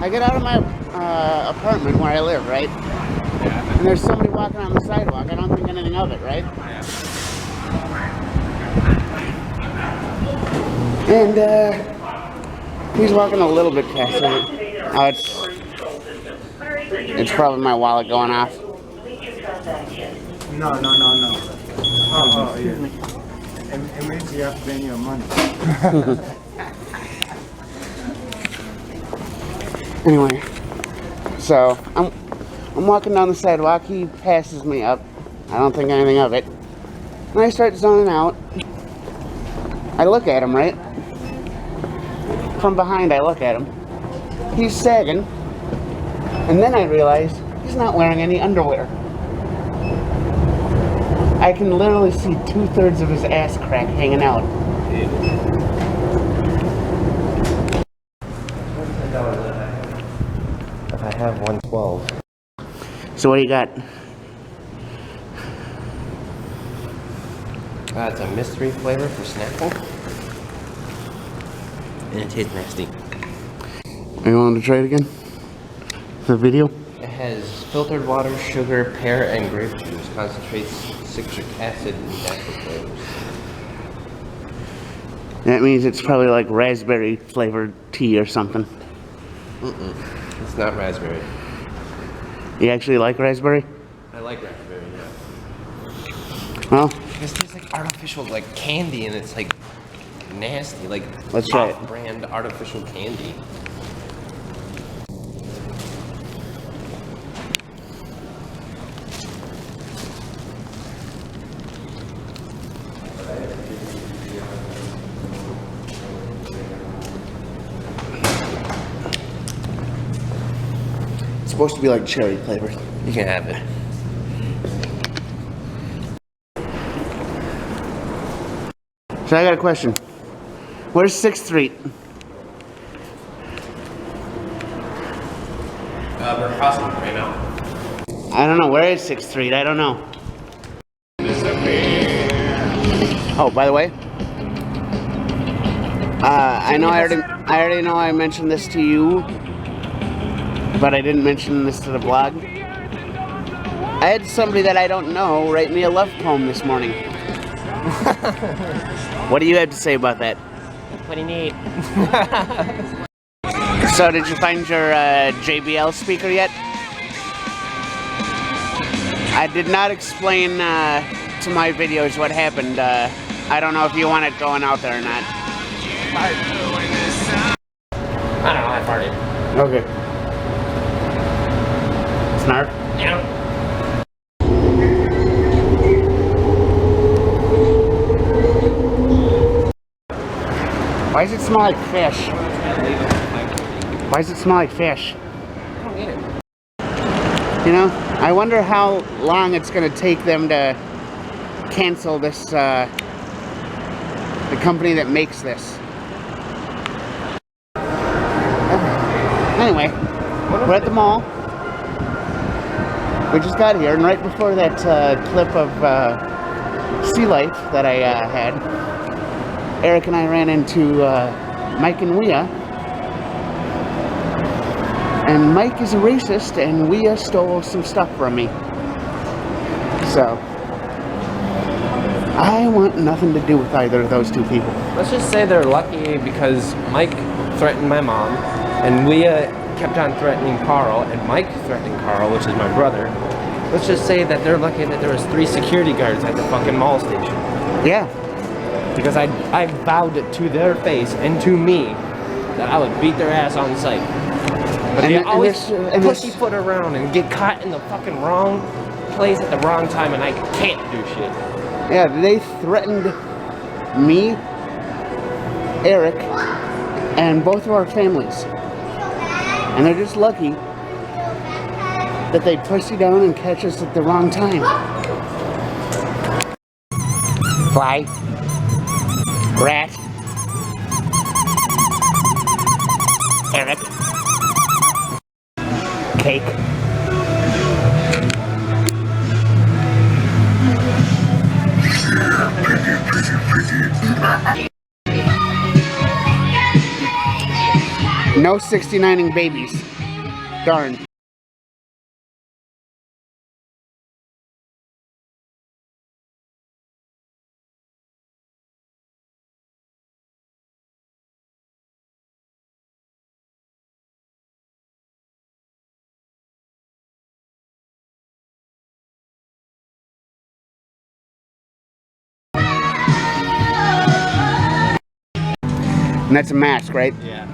I get out of my apartment where I live, right? Yeah. And there's somebody walking on the sidewalk. I don't think anything of it, right? Yeah. And he's walking a little bit faster. Oh, it's probably my wallet going off. No. Oh, yeah. It means you have to pay your money. Anyway, so I'm walking down the sidewalk. He passes me up. I don't think anything of it. And I start zoning out. I look at him, right? From behind, I look at him. He's sagging. And then I realize he's not wearing any underwear. I can literally see 2/3 of his ass crack hanging out. If I have 112. So what do you got? It's a mystery flavor for Snapple. And it tastes nasty. Are you willing to try it again? The video? It has filtered water, sugar, pear, and grape juice. Concentrates citric acid and natural flavors. That means it's probably like raspberry flavored tea or something. It's not raspberry. You actually like raspberry? I like raspberry, yeah. Well, This tastes like artificial, like candy, and it's like nasty, like Let's try it. off-brand artificial candy. it's supposed to be like cherry flavored. You can have it. So I got a question. Where's 6th Street? We're crossing it right now. I don't know. Where is 6th Street? I don't know. Oh, by the way, I already know I mentioned this to you, but I didn't mention this to the blog. I had somebody that I don't know write me a love poem this morning. What do you have to say about that? Pretty neat. So did you find your JBL speaker yet? I did not explain to my videos what happened. I don't know if you want it going out there or not. I don't know, I farted. Okay. Snarf? Yeah. Why does it smell like fish? Why does it smell like fish? I don't get it. You know, I wonder how long it's going to take them to cancel this, the company that makes this. Anyway, we're at the mall. We just got here, and right before that clip of Sea Life that I had, Eric and I ran into Mike and Wea. And Mike is a racist, and Wea stole some stuff from me. So, I want nothing to do with either of those two people. Let's just say they're lucky because Mike threatened my mom, and Leah kept on threatening Carl, and Mike threatening Carl, which is my brother. Let's just say that they're lucky that there was 3 security guards at the fucking mall station. Yeah. Because I vowed to their face and to me that I would beat their ass on sight. But they always pussyfoot around and get caught in the fucking wrong place at the wrong time, and I can't do shit. Yeah, they threatened me, Eric, and both of our families. And they're just lucky that they pussy down and catch us at the wrong time. Fly. Rat. Eric. Cake. No 69ing babies. darn. And that's a mask, right? Yeah.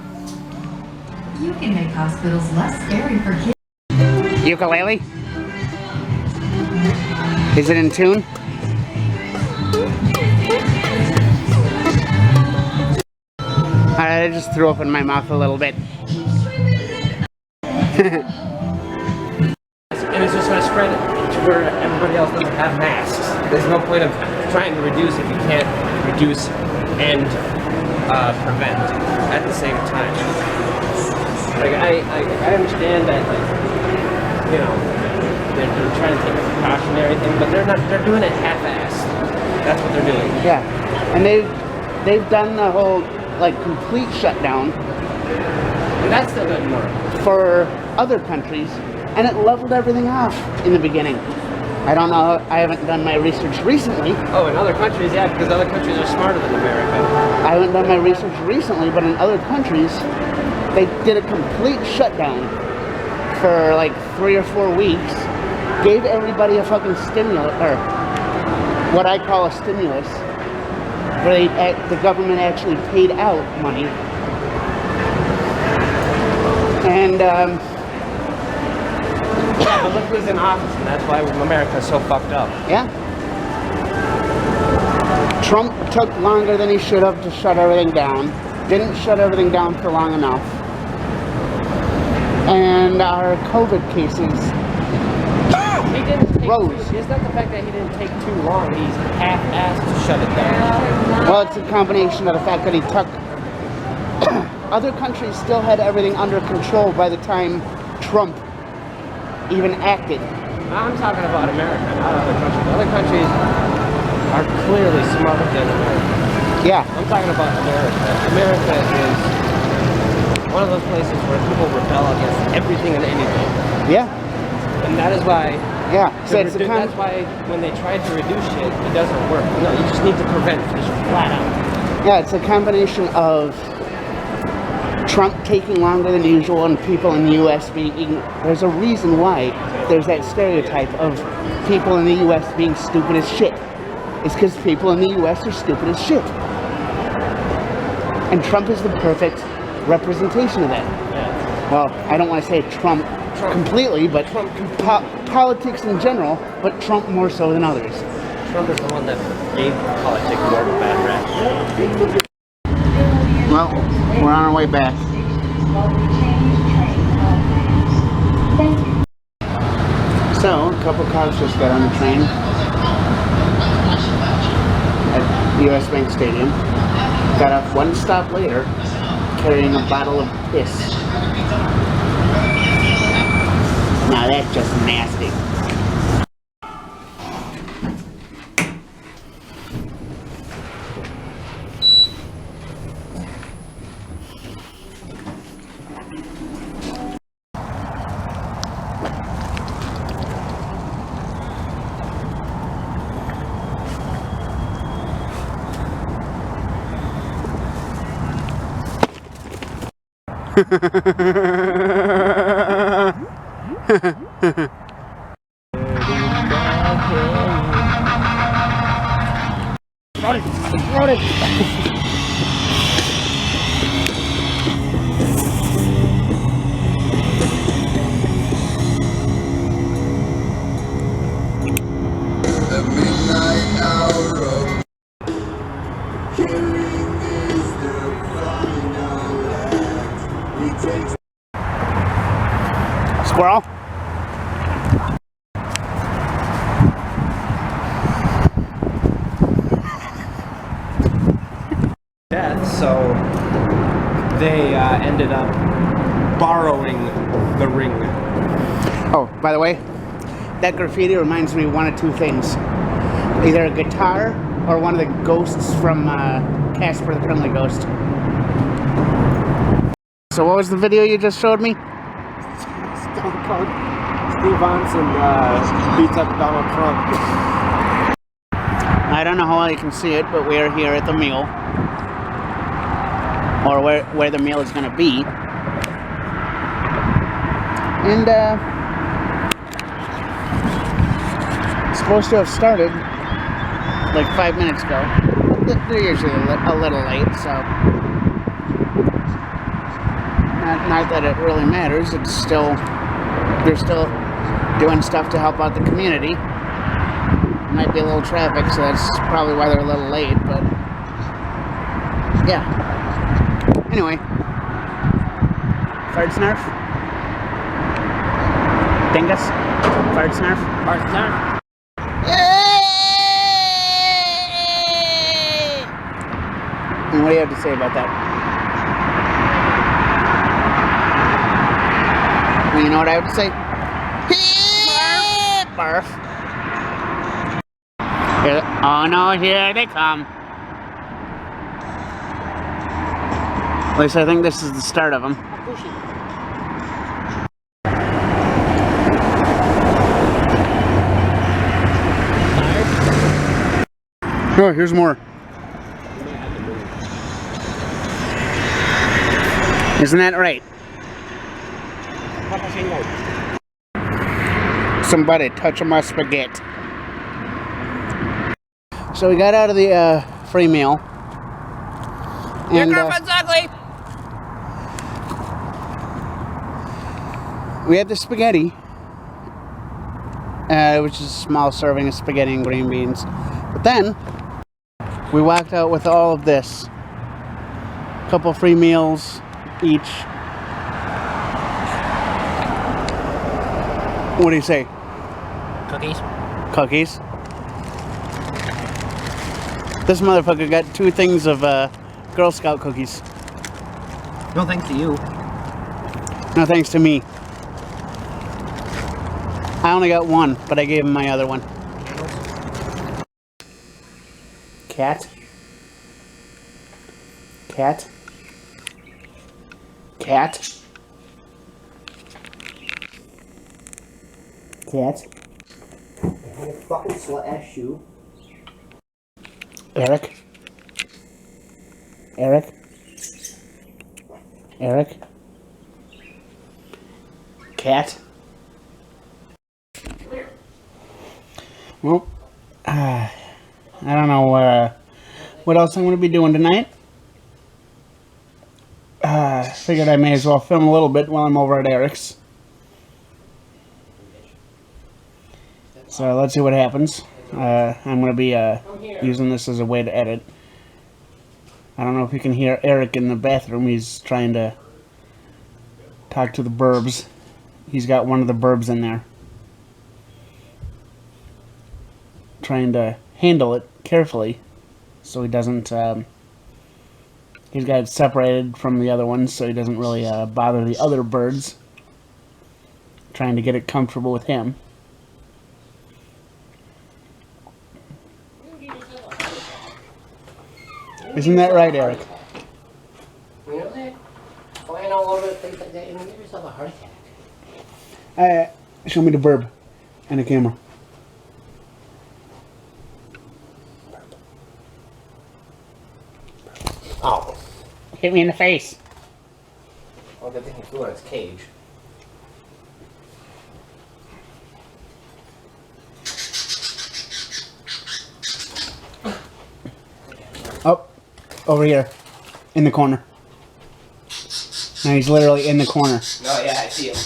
You can make hospitals less scary for kids. Ukulele? Is it in tune? I just threw up in my mouth a little bit. And it's just going to spread it to where everybody else doesn't have masks. There's no point of trying to reduce if you can't reduce and prevent at the same time. Like I understand that, like, you know, they're trying to take a precautionary thing, but they're doing it half-assed. That's what they're doing. Yeah, and they've done the whole like complete shutdown. And that still doesn't work. For other countries, and it leveled everything off in the beginning. I don't know, I haven't done my research recently. Oh, in other countries, yeah, because other countries are smarter than America. I haven't done my research recently, but in other countries, they did a complete shutdown for like 3 or 4 weeks, gave everybody a fucking stimulus, or what I call a stimulus, where the government actually paid out money. And But look who's in office, and that's why America's so fucked up. yeah. Trump took longer than he should have to shut everything down. Didn't shut everything down for long enough. And our COVID cases He didn't take rose. It's not the fact that he didn't take too long. He's half-assed to shut it down. Well, it's a combination of the fact that he took... Other countries still had everything under control by the time Trump even acted. I'm talking about America, not other countries. Other countries are clearly smarter than America. Yeah. I'm talking about America. America is one of those places where people rebel against everything and anything. Yeah. And that is why... Yeah. So it's a that's why when they try to reduce shit, it doesn't work. No, you just need to prevent just flat out. Yeah, it's a combination of Trump taking longer than usual and people in the U.S. being... There's a reason why there's that stereotype of people in the U.S. being stupid as shit. It's because people in the U.S. are stupid as shit. And Trump is the perfect representation of that. Yeah. Well, I don't want to say Trump completely, but politics in general, but Trump more so than others. Trump is the one that gave politics more of a bad rap. Well, we're on our way back. So, a couple cars just got on the train at US Bank Stadium. Got off one stop later, carrying a bottle of piss. Now that's just nasty. Run it! The midnight hour of killing is the final act. We take Squirrel? Death, so they ended up borrowing the ring. Oh, by the way, that graffiti reminds me of one of two things. Either a guitar or one of the ghosts from Casper the Friendly Ghost. So what was the video you just showed me? Steve Hansen beats up Donald Trump. I don't know how well you can see it, but we're here at the meal. Or where the meal is going to be. And, it's supposed to have started like 5 minutes ago. They're usually a little late, so. Not that it really matters. It's still, they're still doing stuff to help out the community. Might be a little traffic, so that's probably why they're a little late, but yeah. Anyway, fart snarf? Dingus? Fart snarf? Fart snarf? And what do you have to say about that? Well, you know what I have to say? Barf. Here, oh no, here they come. At least I think this is the start of them. Oh, here's more. Isn't that right? Somebody touch my spaghetti. So we got out of the free meal. Your girlfriend's ugly! We had the spaghetti, which is a small serving of spaghetti and green beans. But then, we walked out with all of this. A couple free meals each. What do you say? Cookies. Cookies. This motherfucker got 2 things of Girl Scout cookies. No thanks to you. No thanks to me. I only got 1, but I gave him my other one. Cat. Cat. Cat. Cat. Fucking slut ass shoe. Eric. Eric. Eric. Cat. Well, I don't know what else I'm going to be doing tonight. Figured I may as well film a little bit while I'm over at Eric's. So let's see what happens. I'm going to be using this as a way to edit. I don't know if you can hear Eric in the bathroom. He's trying to talk to the burbs. He's got one of the burbs in there. Trying to handle it carefully so he doesn't, he's got it separated from the other ones so he doesn't really bother the other birds. Trying to get it comfortable with him. Isn't that right, Eric? You know that? Flying all over the place like that, you're gonna give yourself a heart attack. Show me the burb and the camera. Oh. Hit me in the face. Well, good thing he flew on his cage. Oh, over here, in the corner. Now he's literally in the corner. Oh yeah, I see him.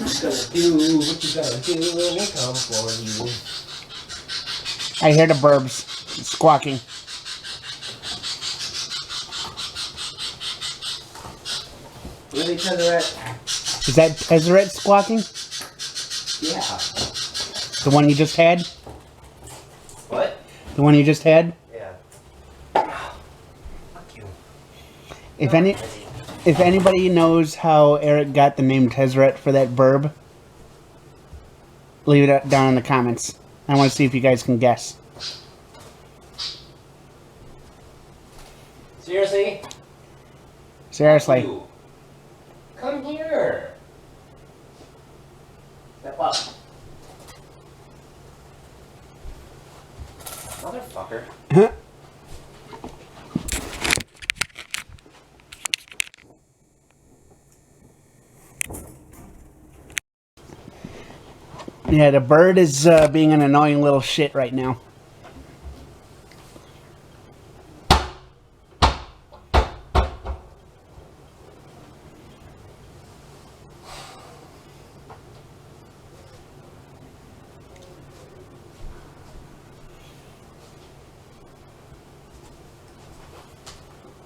What you gonna do? What you gonna do when they come for you? I hear the burbs squawking. Really, Tezzeret? Is that Tezzeret squawking? Yeah. The one you just had? What? The one you just had? Yeah. Fuck you. If anybody knows how Eric got the name Tezzeret for that burb, leave it down in the comments. I want to see if you guys can guess. Seriously? Seriously. You. Come here. Step up. Motherfucker. Yeah, the bird is being an annoying little shit right now.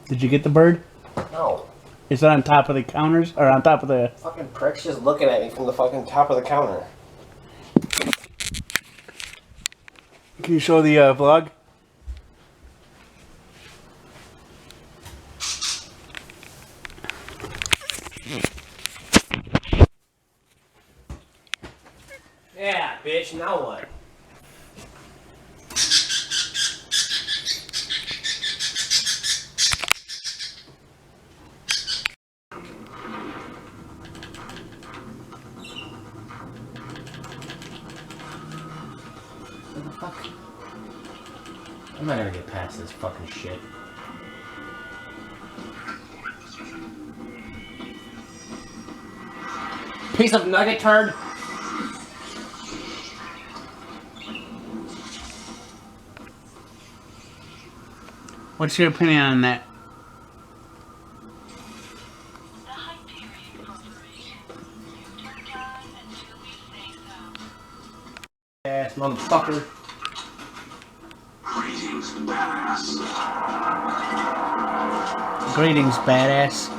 Did you get the bird? No. Is it on top of the counters or on top of the? Fucking prick's just looking at me from the fucking top of the counter. Can you show the vlog? Yeah, bitch, now what? What the fuck? I'm not gonna get past this fucking shit. Piece of nugget turd! What's your opinion on that? Ass motherfucker. Greetings, badass. Greetings, badass.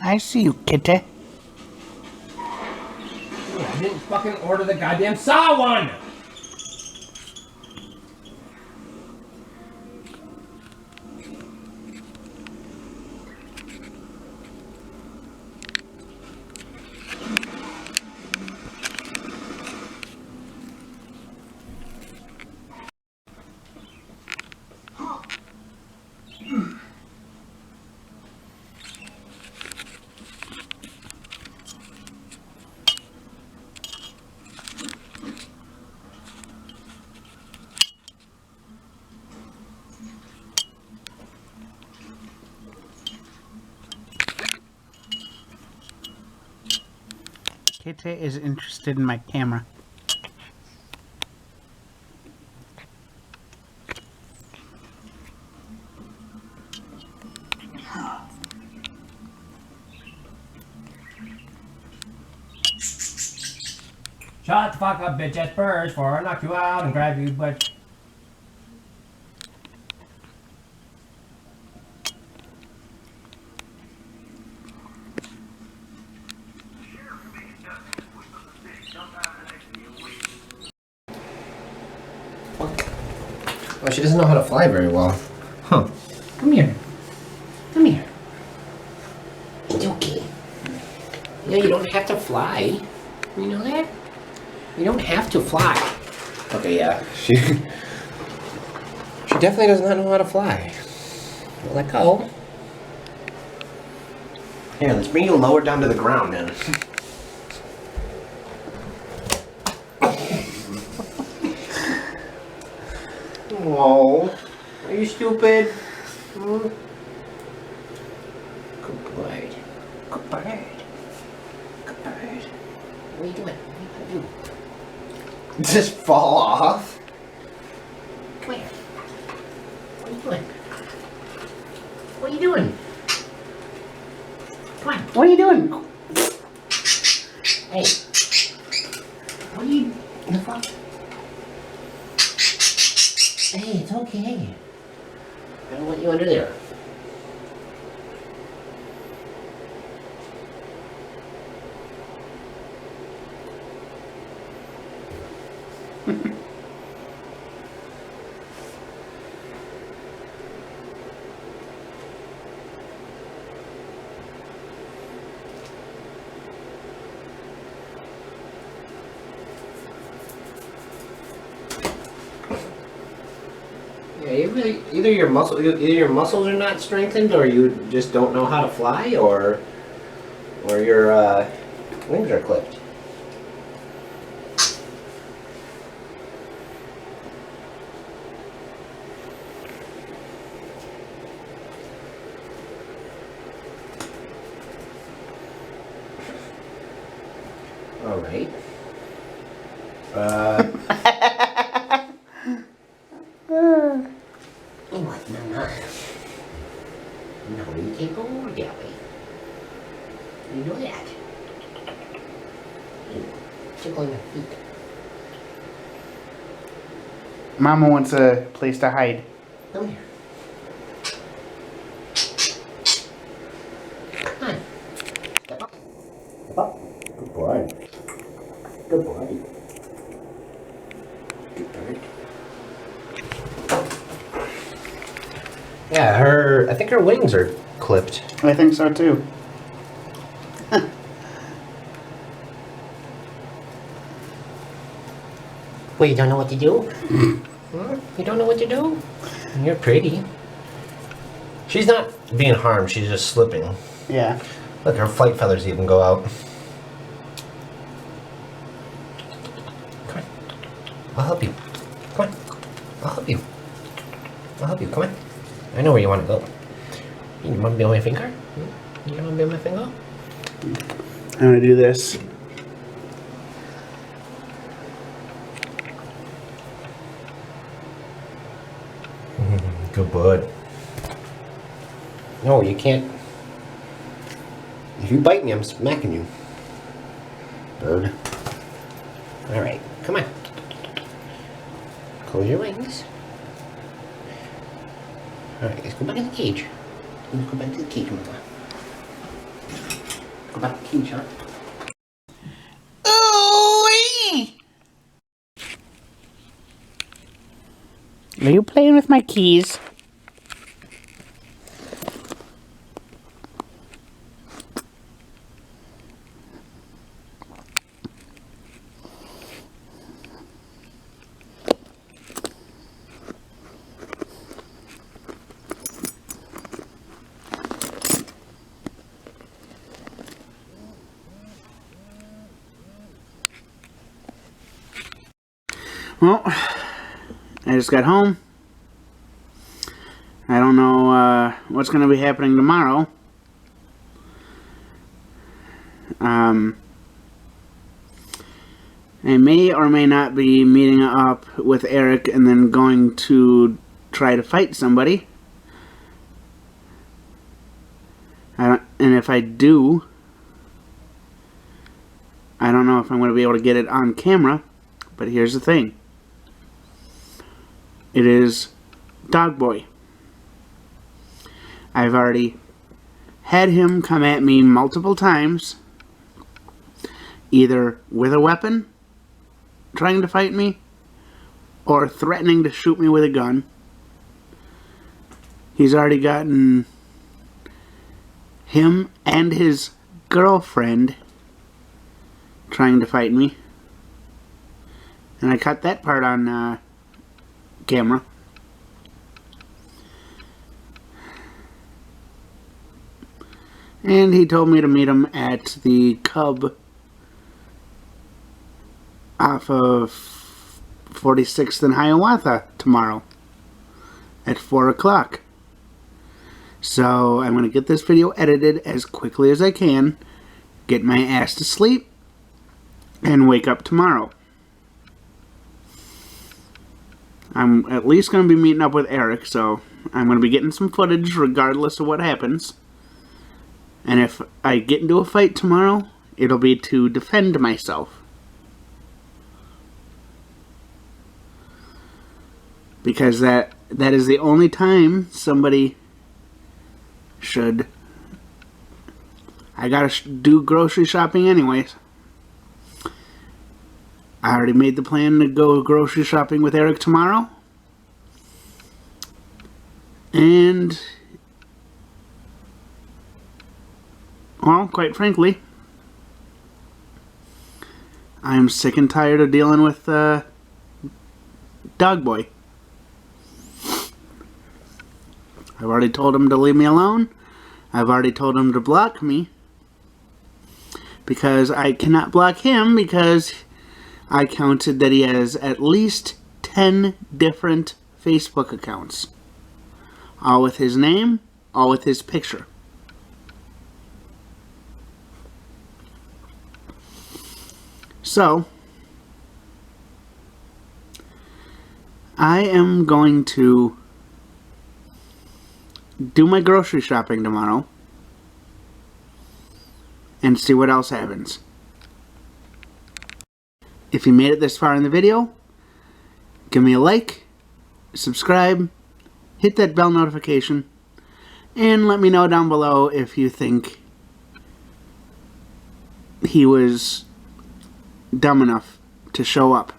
I see you, kitty. I didn't fucking order the goddamn saw one! Kitty is interested in my camera. Shut the fuck up, bitch ass birds, for I knock you out and grab you, but. Well, she doesn't know how to fly very well. Huh. Come here. Come here. It's okay. Yeah, you don't have to fly. You know that? You don't have to fly. Okay, yeah. She definitely does not know how to fly. Let go. Here, let's bring you lower down to the ground then. Whoa. Are you stupid? Hmm? Good bird. Good bird. Good bird. What are you doing? What are you doing? Just fall off? Come here. What are you doing? What are you doing? Come on. What are you doing? Hey. What are you... The fuck? Hey, it's okay. I don't want you under there. Yeah, either your muscles are not strengthened, or you just don't know how to fly, or your wings are clipped. All right. What? No. No, you can't go over that way. You know that. You tickle your feet. Mama wants a place to hide. Come here. Come on. Step up. Step up. Good boy. Good boy. Good bird. Yeah, I think her wings are clipped. I think so too. Well, you don't know what to do? You don't know what to do? You're pretty. She's not being harmed, she's just slipping. Yeah. Look, her flight feathers even go out. Come on. I'll help you. Come on. I'll help you. I'll help you. Come on. I know where you want to go. You want to be on my finger? You want to be on my finger? I'm gonna do this. Good bud. No, you can't. If you bite me, I'm smacking you. Bird. Alright, come on. Close your wings. Alright, let's go back in the cage. Let's go back to the cage, Mama. Go back to the cage, huh? Are you playing with my keys? Well, I just got home. I don't know what's going to be happening tomorrow. I may or may not be meeting up with Eric and then going to try to fight somebody. And if I do, I don't know if I'm going to be able to get it on camera, but here's the thing. It is Dog Boy. I've already had him come at me multiple times, either with a weapon, trying to fight me, or threatening to shoot me with a gun. He's already gotten him and his girlfriend trying to fight me. And I caught that part on camera. And he told me to meet him at the Cub off of 46th and Hiawatha tomorrow at 4 o'clock. So I'm going to get this video edited as quickly as I can, get my ass to sleep, and wake up tomorrow. I'm at least going to be meeting up with Eric, so I'm going to be getting some footage regardless of what happens. And if I get into a fight tomorrow, it'll be to defend myself. Because that is the only time somebody should... I gotta do grocery shopping anyways. I already made the plan to go grocery shopping with Eric tomorrow. And... well, quite frankly, I'm sick and tired of dealing with Dog Boy. I've already told him to leave me alone. I've already told him to block me. Because I cannot block him because I counted that he has at least 10 different Facebook accounts. All with his name, all with his picture. So, I am going to do my grocery shopping tomorrow and see what else happens. If you made it this far in the video, give me a like, subscribe, hit that bell notification, and let me know down below if you think he was dumb enough to show up.